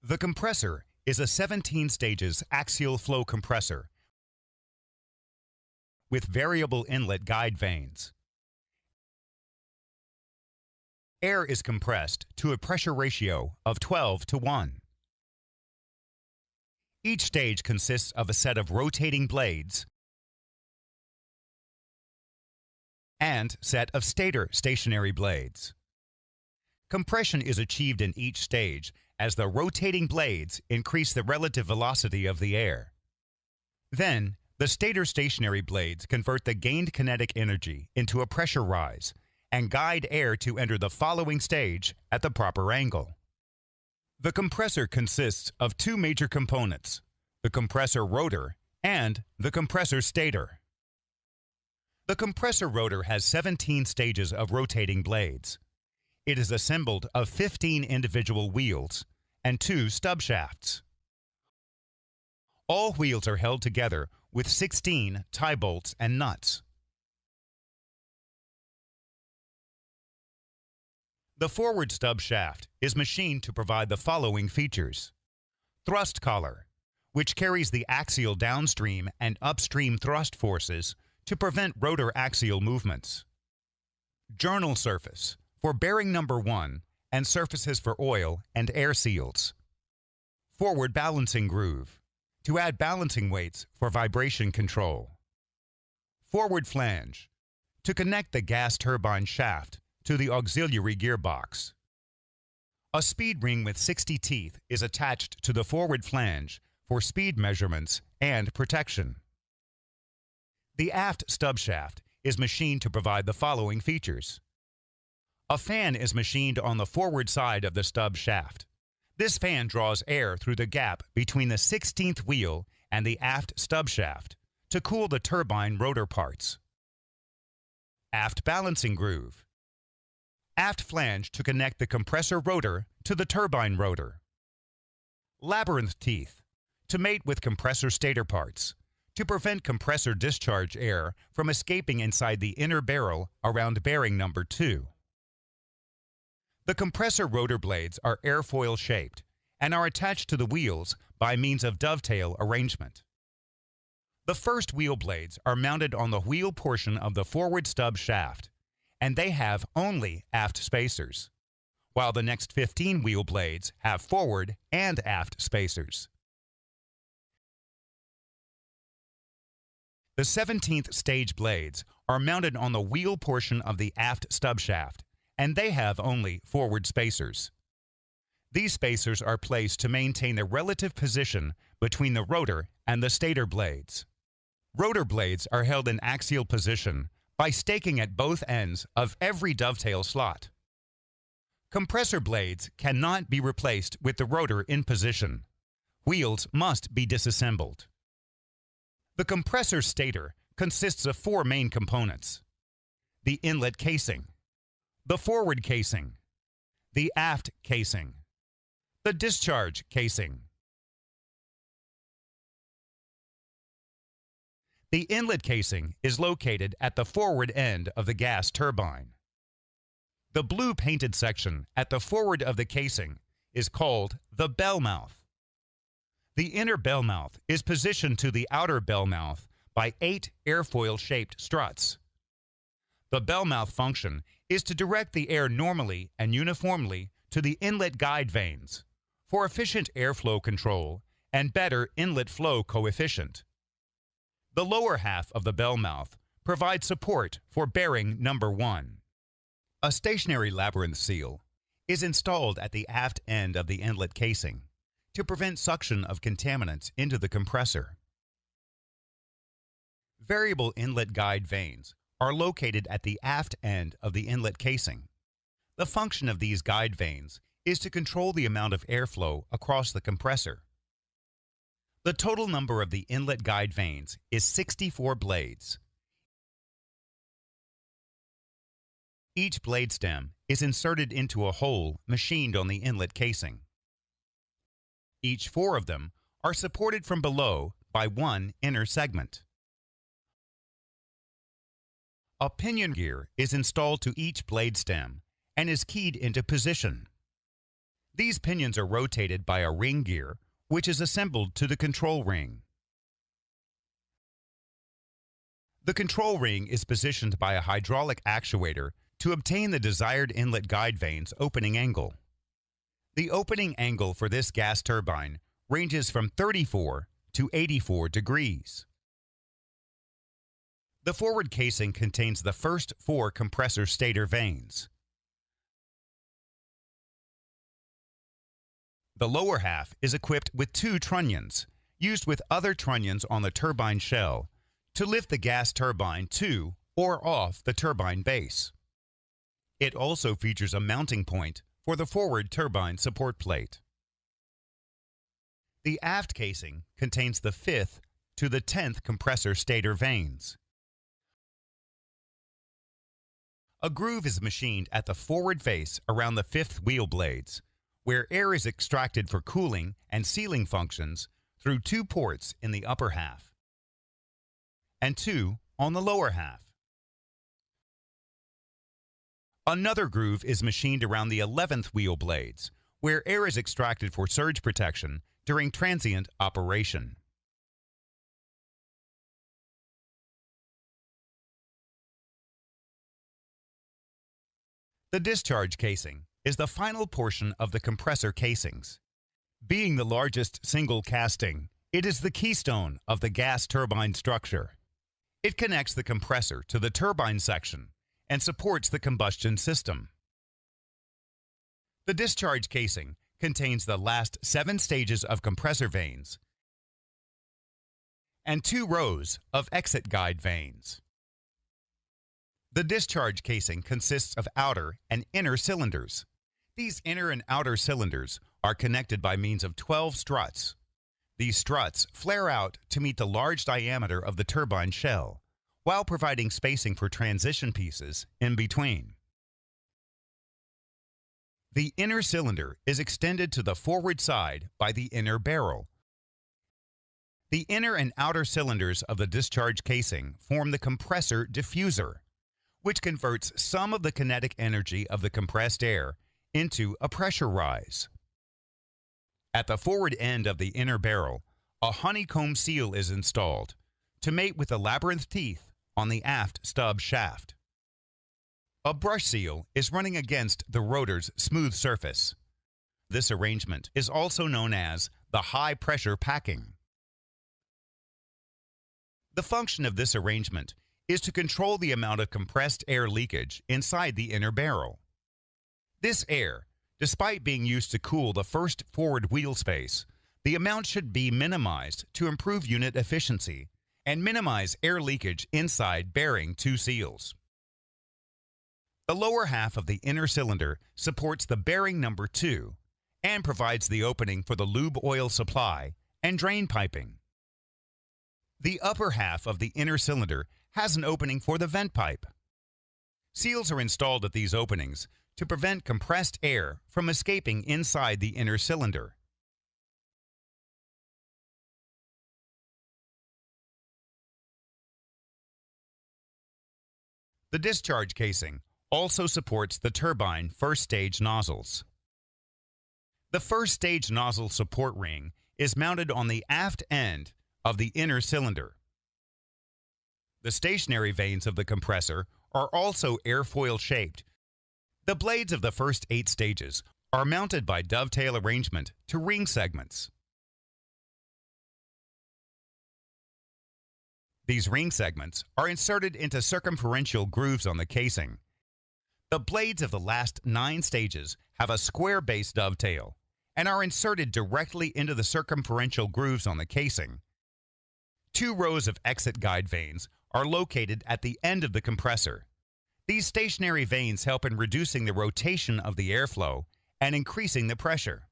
The compressor is a 17 stages axial flow compressor with variable inlet guide vanes. Air is compressed to a pressure ratio of 12:1. Each stage consists of a set of rotating blades and set of stator stationary blades. Compression is achieved in each stage as the rotating blades increase the relative velocity of the air. Then, the stator stationary blades convert the gained kinetic energy into a pressure rise and guide air to enter the following stage at the proper angle. The compressor consists of two major components, the compressor rotor and the compressor stator. The compressor rotor has 17 stages of rotating blades. It is assembled of 15 individual wheels and 2 stub shafts. All wheels are held together with 16 tie bolts and nuts. The forward stub shaft is machined to provide the following features: thrust collar, which carries the axial downstream and upstream thrust forces to prevent rotor axial movements; journal surface for bearing number 1 and surfaces for oil and air seals; forward balancing groove to add balancing weights for vibration control; forward flange to connect the gas turbine shaft to the auxiliary gearbox. A speed ring with 60 teeth is attached to the forward flange for speed measurements and protection. The aft stub shaft is machined to provide the following features. A fan is machined on the forward side of the stub shaft. This fan draws air through the gap between the 16th wheel and the aft stub shaft to cool the turbine rotor parts. Aft balancing groove. Aft flange to connect the compressor rotor to the turbine rotor. Labyrinth teeth to mate with compressor stator parts to prevent compressor discharge air from escaping inside the inner barrel around bearing number 2. The compressor rotor blades are airfoil shaped and are attached to the wheels by means of dovetail arrangement. The first wheel blades are mounted on the wheel portion of the forward stub shaft, and they have only aft spacers, while the next 15 wheel blades have forward and aft spacers. The 17th stage blades are mounted on the wheel portion of the aft stub shaft, and they have only forward spacers. These spacers are placed to maintain the relative position between the rotor and the stator blades. Rotor blades are held in axial position by staking at both ends of every dovetail slot. Compressor blades cannot be replaced with the rotor in position. Wheels must be disassembled. The compressor stator consists of 4 main components: the inlet casing, the forward casing, the aft casing, the discharge casing. The inlet casing is located at the forward end of the gas turbine. The blue painted section at the forward of the casing is called the bellmouth. The inner bellmouth is positioned to the outer bellmouth by 8 airfoil-shaped struts. The bellmouth function is to direct the air normally and uniformly to the inlet guide vanes for efficient airflow control and better inlet flow coefficient. The lower half of the bellmouth provides support for bearing number 1. A stationary labyrinth seal is installed at the aft end of the inlet casing to prevent suction of contaminants into the compressor. Variable inlet guide vanes are located at the aft end of the inlet casing. The function of these guide vanes is to control the amount of airflow across the compressor. The total number of the inlet guide vanes is 64 blades. Each blade stem is inserted into a hole machined on the inlet casing. Each 4 of them are supported from below by 1 inner segment. A pinion gear is installed to each blade stem and is keyed into position. These pinions are rotated by a ring gear, which is assembled to the control ring. The control ring is positioned by a hydraulic actuator to obtain the desired inlet guide vane's opening angle. The opening angle for this gas turbine ranges from 34 to 84 degrees. The forward casing contains the first 4 compressor stator vanes. The lower half is equipped with 2 trunnions, used with other trunnions on the turbine shell, to lift the gas turbine to or off the turbine base. It also features a mounting point for the forward turbine support plate. The aft casing contains the 5th to the 10th compressor stator vanes. A groove is machined at the forward face around the 5th wheel blades, where air is extracted for cooling and sealing functions through 2 ports in the upper half and 2 on the lower half. Another groove is machined around the 11th wheel blades, where air is extracted for surge protection during transient operation. The discharge casing is the final portion of the compressor casings. Being the largest single casting, it is the keystone of the gas turbine structure. It connects the compressor to the turbine section and supports the combustion system. The discharge casing contains the last 7 stages of compressor vanes and 2 rows of exit guide vanes. The discharge casing consists of outer and inner cylinders. These inner and outer cylinders are connected by means of 12 struts. These struts flare out to meet the large diameter of the turbine shell, while providing spacing for transition pieces in between. The inner cylinder is extended to the forward side by the inner barrel. The inner and outer cylinders of the discharge casing form the compressor diffuser, which converts some of the kinetic energy of the compressed air into a pressure rise. At the forward end of the inner barrel, a honeycomb seal is installed to mate with the labyrinth teeth on the aft stub shaft. A brush seal is running against the rotor's smooth surface. This arrangement is also known as the high-pressure packing. The function of this arrangement is to control the amount of compressed air leakage inside the inner barrel. This air, despite being used to cool the first forward wheel space, the amount should be minimized to improve unit efficiency and minimize air leakage inside bearing 2 seals. The lower half of the inner cylinder supports the bearing number 2 and provides the opening for the lube oil supply and drain piping. The upper half of the inner cylinder has an opening for the vent pipe. Seals are installed at these openings to prevent compressed air from escaping inside the inner cylinder. The discharge casing also supports the turbine first stage nozzles. The first stage nozzle support ring is mounted on the aft end of the inner cylinder. The stationary vanes of the compressor are also airfoil shaped. The blades of the first 8 stages are mounted by dovetail arrangement to ring segments. These ring segments are inserted into circumferential grooves on the casing. The blades of the last 9 stages have a square base dovetail and are inserted directly into the circumferential grooves on the casing. 2 rows of exit guide vanes are located at the end of the compressor. These stationary vanes help in reducing the rotation of the airflow and increasing the pressure.